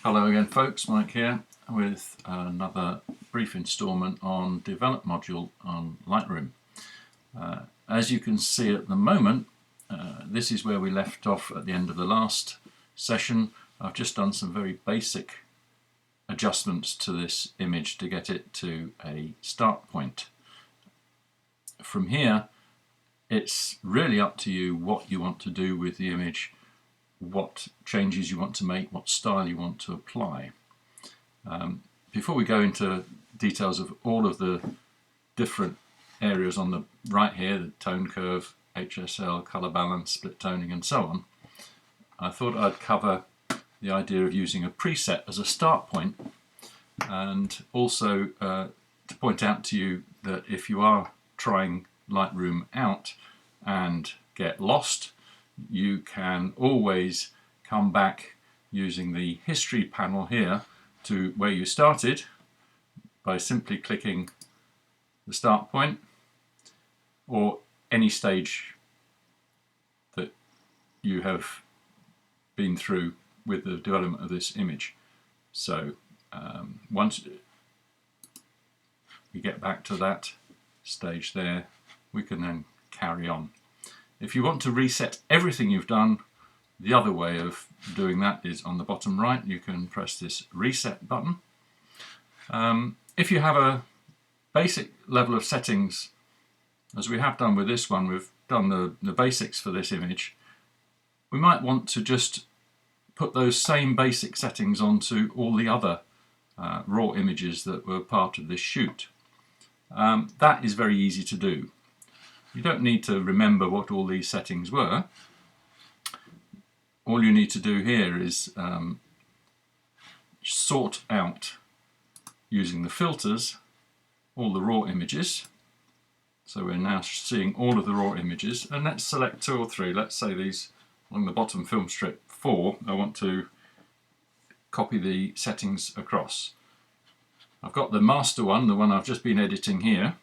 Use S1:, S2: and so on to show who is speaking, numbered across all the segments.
S1: Hello again folks, Mike here with another brief instalment on Develop module on Lightroom. As you can see at the moment, this is where we left off at the end of the last session. I've just done some very basic adjustments to this image to get it to a start point. From here, it's really up to you what you want to do with the image, what changes you want to make, what style you want to apply. Before we go into details of all of the different areas on the right here, the tone curve, HSL, color balance, split toning and so on, I thought I'd cover the idea of using a preset as a start point, and also to point out to you that if you are trying Lightroom out and get lost, you can always come back using the history panel here to where you started by simply clicking the start point or any stage that you have been through with the development of this image. So once we get back to that stage there, we can then carry on. If you want to reset everything you've done, the other way of doing that is on the bottom right. You can press this reset button. If you have a basic level of settings, as we have done with this one, we've done the basics for this image, we might want to just put those same basic settings onto all the other raw images that were part of this shoot. That is very easy to do. You don't need to remember what all these settings were. All you need to do here is sort out, using the filters, all the raw images. So we're now seeing all of the raw images, and let's select 2 or 3. Let's say these along the bottom film strip 4. I want to copy the settings across. I've got the master one, the one I've just been editing here.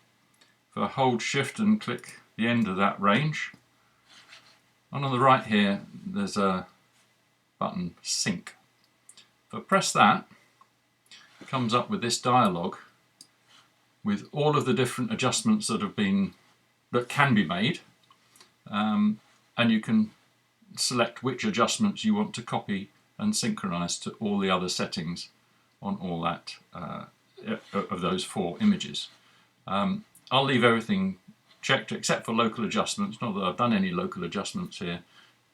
S1: If I hold shift and click the end of that range, and on the right here there's a button sync. If I press that, it comes up with this dialog with all of the different adjustments that can be made, and you can select which adjustments you want to copy and synchronize to all the other settings on all that of those 4 images. I'll leave everything checked except for local adjustments, not that I've done any local adjustments here,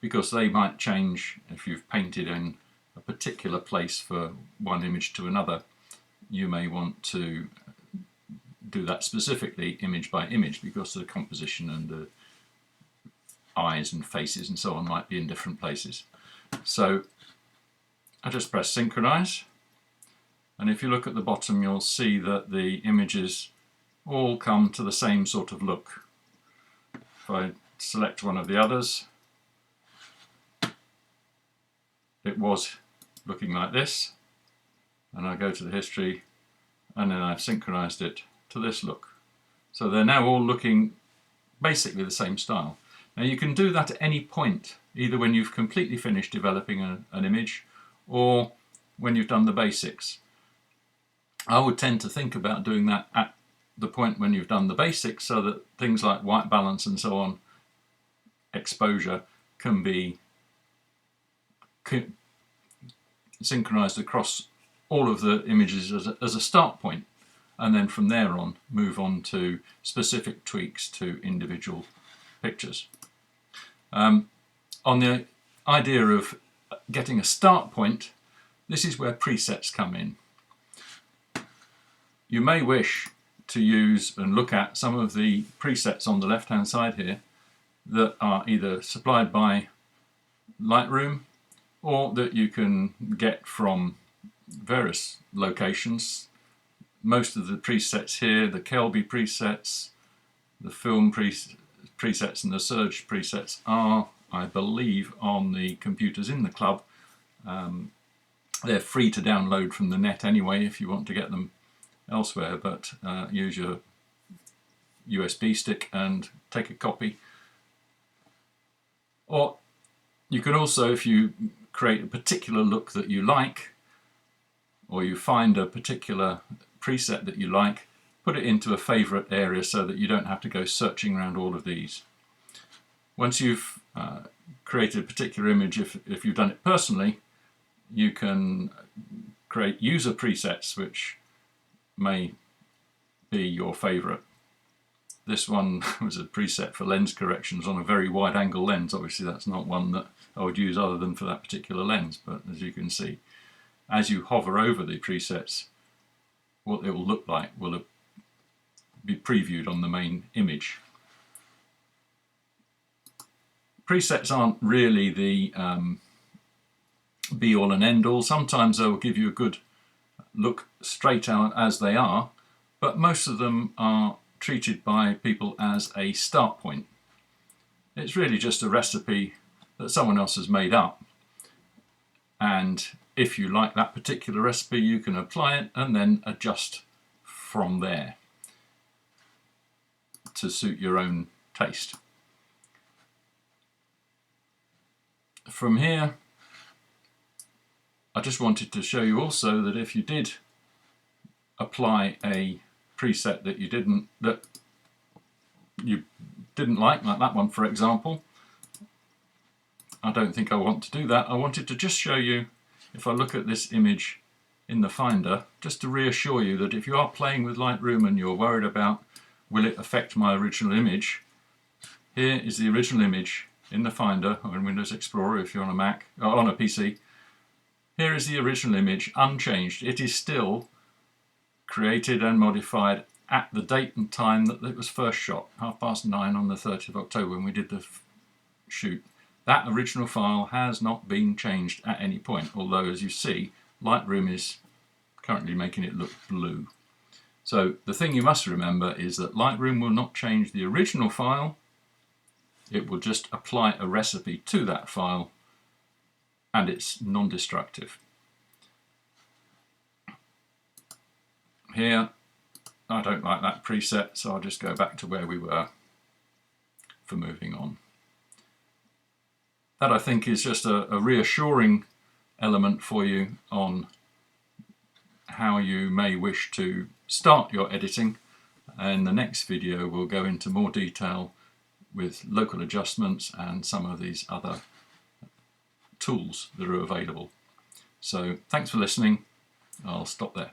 S1: because they might change if you've painted in a particular place for one image to another. You may want to do that specifically image by image because the composition and the eyes and faces and so on might be in different places. So I just press synchronize, and if you look at the bottom you'll see that the images all come to the same sort of look. If I select one of the others, it was looking like this, and I go to the history and then I've synchronized it to this look. So they're now all looking basically the same style. Now you can do that at any point, either when you've completely finished developing an image or when you've done the basics. I would tend to think about doing that at the point when you've done the basics, so that things like white balance and so on, exposure, can be synchronized across all of the images as a start point, and then from there on move on to specific tweaks to individual pictures. On the idea of getting a start point, this is where presets come in. You may wish to use and look at some of the presets on the left hand side here that are either supplied by Lightroom or that you can get from various locations. Most of the presets here, the Kelby presets, the film presets and the Surge presets, are, I believe, on the computers in the club. They're free to download from the net anyway if you want to get them elsewhere, but use your USB stick and take a copy. Or you can also, if you create a particular look that you like, or you find a particular preset that you like, put it into a favorite area so that you don't have to go searching around all of these. Once you've created a particular image, if you've done it personally, you can create user presets which may be your favorite. This one was a preset for lens corrections on a very wide angle lens. Obviously that's not one that I would use other than for that particular lens, but as you can see, as you hover over the presets, what it will look like will be previewed on the main image. Presets aren't really the be all and end all. Sometimes they will give you a good look straight out as they are, but most of them are treated by people as a start point. It's really just a recipe that someone else has made up, and if you like that particular recipe you can apply it and then adjust from there to suit your own taste. From here, I just wanted to show you also that if you did apply a preset that you didn't like that one for example, I don't think I want to do that. I wanted to just show you, if I look at this image in the Finder, just to reassure you that if you are playing with Lightroom and you're worried about will it affect my original image, here is the original image in the Finder or in Windows Explorer if you're on a Mac or on a PC. Here is the original image unchanged. It is still created and modified at the date and time that it was first shot, 9:30 on the 30th of October when we did the shoot. That original file has not been changed at any point, although as you see Lightroom is currently making it look blue. So the thing you must remember is that Lightroom will not change the original file, it will just apply a recipe to that file and it's non-destructive. Here I don't like that preset, so I'll just go back to where we were for moving on. That I think is just a reassuring element for you on how you may wish to start your editing. In the next video we'll go into more detail with local adjustments and some of these other tools that are available. So thanks for listening. I'll stop there.